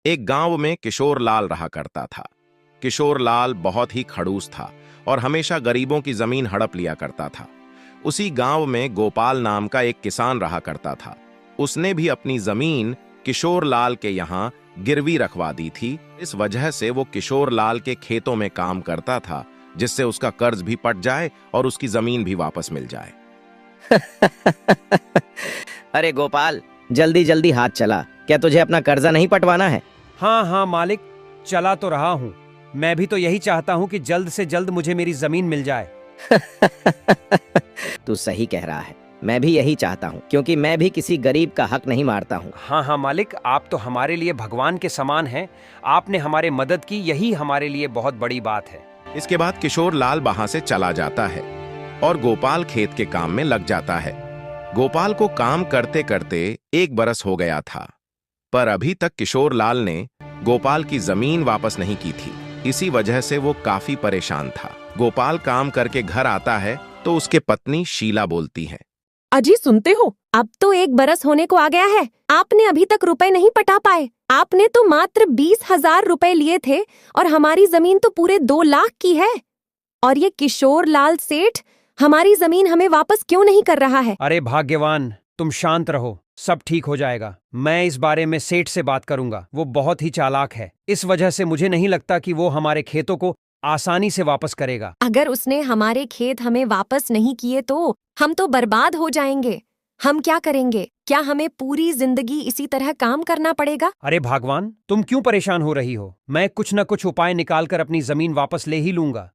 एक गांव में किशोर लाल रहा करता था। किशोर लाल बहुत ही खड़ूस था और हमेशा गरीबों की जमीन हड़प लिया करता था। उसी गांव में गोपाल नाम का एक किसान रहा करता था। उसने भी अपनी जमीन किशोर लाल के यहाँ गिरवी रखवा दी थी। इस वजह से वो किशोर लाल के खेतों में काम करता था, जिससे उसका कर्ज भी पट जाए और उसकी जमीन भी वापस मिल जाए। अरे गोपाल, जल्दी जल्दी हाथ चला। क्या तुझे अपना कर्जा नहीं पटवाना है? हाँ हाँ मालिक, चला तो रहा हूँ। मैं भी तो यही चाहता हूँ कि जल्द से जल्द मुझे मेरी जमीन मिल जाए। तू सही कह रहा है। मैं भी यही चाहता हूँ, क्योंकि मैं भी किसी गरीब का हक नहीं मारता हूँ। हाँ हाँ मालिक, आप तो हमारे लिए भगवान के समान हैं। आपने हमारे मदद की, यही हमारे लिए बहुत बड़ी बात है। इसके बाद किशोर लाल वहां से चला जाता है और गोपाल खेत के काम में लग जाता है। गोपाल को काम करते करते 1 बरस हो गया था, पर अभी तक किशोर लाल ने गोपाल की जमीन वापस नहीं की थी। इसी वजह से वो काफी परेशान था। गोपाल काम करके घर आता है तो उसके पत्नी शीला बोलती है, अजी सुनते हो, अब तो 1 बरस होने को आ गया है। आपने अभी तक रुपए नहीं पटा पाए। आपने तो मात्र 20,000 रुपए लिए थे और हमारी जमीन तो पूरे 2 लाख की है। और ये किशोर लाल सेठ हमारी जमीन हमें वापस क्यों नहीं कर रहा है? अरे भाग्यवान, तुम शांत रहो, सब ठीक हो जाएगा। मैं इस बारे में सेठ से बात करूंगा। वो बहुत ही चालाक है। इस वजह से मुझे नहीं लगता कि वो हमारे खेतों को आसानी से वापस करेगा। अगर उसने हमारे खेत हमें वापस नहीं किए तो हम तो बर्बाद हो जाएंगे। हम क्या करेंगे? क्या हमें पूरी जिंदगी इसी तरह काम करना पड़ेगा? अरे भगवान, तुम क्यों परेशान हो रही हो? मैं कुछ न कुछ उपाय निकालकर अपनी जमीन वापस ले ही लूंगा।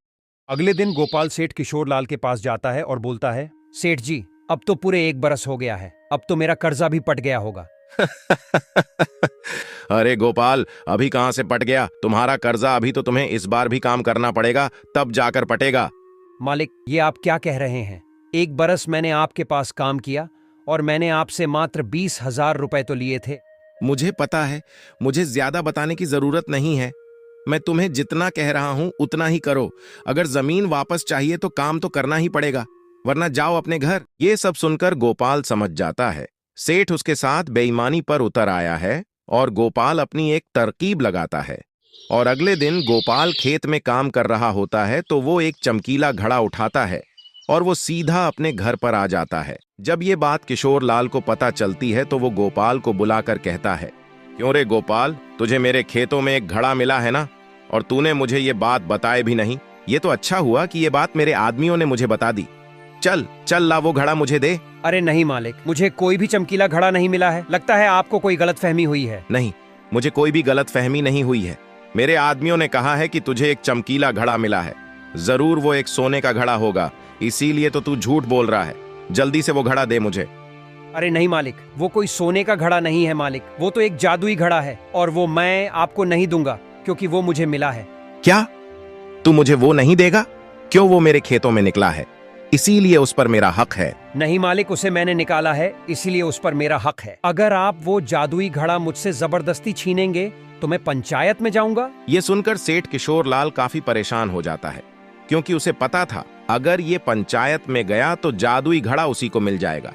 अगले दिन गोपाल सेठ किशोर लाल के पास जाता है और बोलता है, सेठ जी, अब तो पूरे 1 बरस हो गया है। अब तो मेरा कर्जा भी पट गया होगा। अरे गोपाल, अभी कहां से पट गया? तुम्हारा कर्जा अभी तो तुम्हें इस बार भी काम करना पड़ेगा, तब जाकर पटेगा। मालिक, ये आप क्या कह रहे हैं? 1 बरस मैंने आपके पास काम किया और मैंने आपसे मात्र 20,000 रुपए तो लिए थे। मुझे पता है, मुझे ज्यादा बताने की जरूरत नहीं है। मैं तुम्हें जितना कह रहा हूं उतना ही करो। अगर जमीन वापस चाहिए तो काम तो करना ही पड़ेगा, वरना जाओ अपने घर। ये सब सुनकर गोपाल समझ जाता है सेठ उसके साथ बेईमानी पर उतर आया है और गोपाल अपनी एक तरकीब लगाता है। और अगले दिन गोपाल खेत में काम कर रहा होता है तो वो एक चमकीला घड़ा उठाता है और वो सीधा अपने घर पर आ जाता है। जब ये बात किशोर लाल को पता चलती है तो वो गोपाल को बुलाकर कहता है, क्यों रे गोपाल, तुझे मेरे खेतों में एक घड़ा मिला है ना, और तूने मुझे ये बात बताए भी नहीं। ये तो अच्छा हुआ कि ये बात मेरे आदमियों ने मुझे बता दी। चल चल ला वो घड़ा मुझे दे। अरे नहीं मालिक, मुझे कोई भी चमकीला घड़ा नहीं मिला है। लगता है आपको कोई गलतफहमी हुई है। नहीं, मुझे कोई भी गलतफहमी नहीं हुई है। मेरे आदमियों ने कहा है कि तुझे एक चमकीला घड़ा मिला है। जरूर वो एक सोने का घड़ा होगा, इसीलिए तो तू झूठ बोल रहा है। जल्दी से वो घड़ा दे मुझे। अरे नहीं मालिक, वो कोई सोने का घड़ा नहीं है मालिक। वो तो एक जादुई घड़ा है और वो मैं आपको नहीं दूंगा, क्योंकि वो मुझे मिला है। क्या? तू मुझे वो नहीं देगा? क्यों? वो मेरे खेतों में निकला है, इसीलिए उस पर मेरा हक है। नहीं मालिक, उसे मैंने निकाला है, इसीलिए उस पर मेरा हक है। अगर आप वो जादुई घड़ा मुझसे जबरदस्ती छीनेंगे तो मैं पंचायत में जाऊंगा। ये सुनकर सेठ किशोर लाल काफी परेशान हो जाता है, क्योंकि उसे पता था अगर ये पंचायत में गया तो जादुई घड़ा उसी को मिल जाएगा।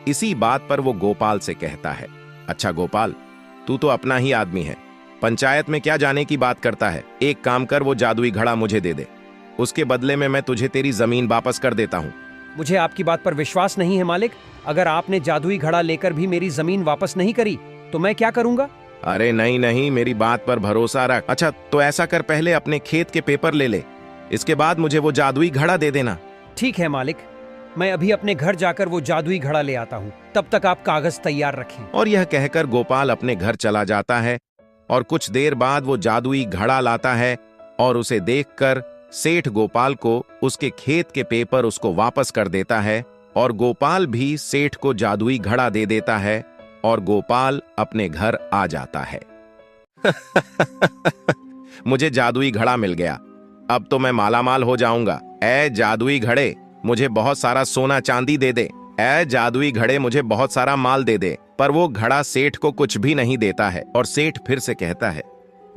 इसी बात पर वो गोपाल से कहता है, अच्छा गोपाल, तू तो अपना ही आदमी है, पंचायत में क्या जाने की बात करता है। एक काम कर, वो जादुई घड़ा मुझे दे दे, उसके बदले में मैं तुझे तेरी जमीन वापस कर देता हूँ। मुझे आपकी बात पर विश्वास नहीं है मालिक। अगर आपने जादुई घड़ा लेकर भी मेरी जमीन वापस नहीं करी तो मैं क्या करूंगा? अरे नहीं नहीं, मेरी बात पर भरोसा रख। अच्छा तो ऐसा कर, पहले अपने खेत के पेपर ले ले, इसके बाद मुझे वो जादुई घड़ा दे देना। ठीक है मालिक, मैं अभी अपने घर जाकर वो जादुई घड़ा ले आता हूँ। तब तक आप कागज तैयार रखें। और यह कहकर गोपाल अपने घर चला जाता है और कुछ देर बाद वो जादुई घड़ा लाता है और उसे देखकर सेठ गोपाल को उसके खेत के पेपर उसको वापस कर देता है और गोपाल भी सेठ को जादुई घड़ा दे देता है और गोपाल अपने घर आ जाता है। मुझे जादुई घड़ा मिल गया, अब तो मैं मालामाल हो जाऊंगा। ऐ जादुई घड़े, मुझे बहुत सारा सोना चांदी दे दे। ऐ जादुई घड़े, मुझे बहुत सारा माल दे दे। पर वो घड़ा सेठ को कुछ भी नहीं देता है और सेठ फिर से कहता है,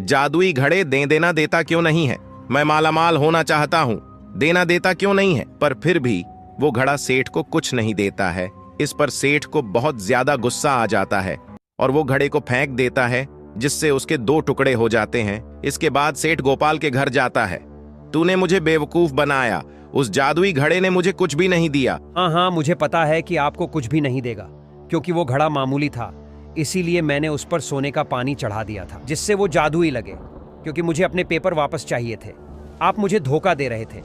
जादुई घड़े दे देना देता क्यों नहीं है? मैं मालामाल होना चाहता हूँ, देना देता क्यों नहीं है? पर फिर भी वो घड़ा सेठ को कुछ नहीं देता है। इस पर सेठ को बहुत ज्यादा गुस्सा आ जाता है और वो घड़े को फेंक देता है जिससे उसके 2 टुकड़े हो जाते हैं। इसके बाद सेठ गोपाल के घर जाता है। तूने मुझे बेवकूफ बनाया, उस जादुई घड़े ने मुझे कुछ भी नहीं दिया। हाँ हाँ, मुझे पता है कि आपको कुछ भी नहीं देगा, क्योंकि वो घड़ा मामूली था। इसीलिए मैंने उस पर सोने का पानी चढ़ा दिया था, जिससे वो जादुई लगे, क्योंकि मुझे अपने पेपर वापस चाहिए थे। आप मुझे धोखा दे रहे थे।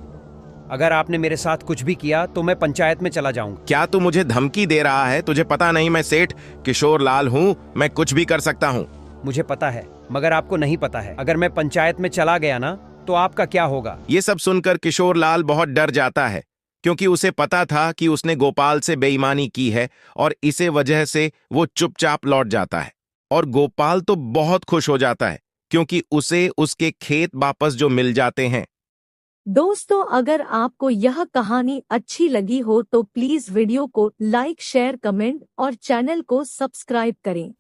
अगर आपने मेरे साथ कुछ भी किया तो मैं पंचायत में चला जाऊंगा। क्या तू मुझे धमकी दे रहा है? तुझे पता नहीं मैं सेठ किशोर लाल हूँ, मैं कुछ भी कर सकता हूँ। मुझे पता है, मगर आपको नहीं पता है। अगर मैं पंचायत में चला गया ना, तो आपका क्या होगा? ये सब सुनकर किशोर लाल बहुत डर जाता है, क्योंकि उसे पता था कि उसने गोपाल से बेईमानी की है और इसे वजह से वो चुपचाप लौट जाता है। और गोपाल तो बहुत खुश हो जाता है, क्योंकि उसे उसके खेत वापस जो मिल जाते हैं। दोस्तों, अगर आपको यह कहानी अच्छी लगी हो तो प्लीज वीडियो को लाइक, शेयर, कमेंट और चैनल को सब्सक्राइब करें।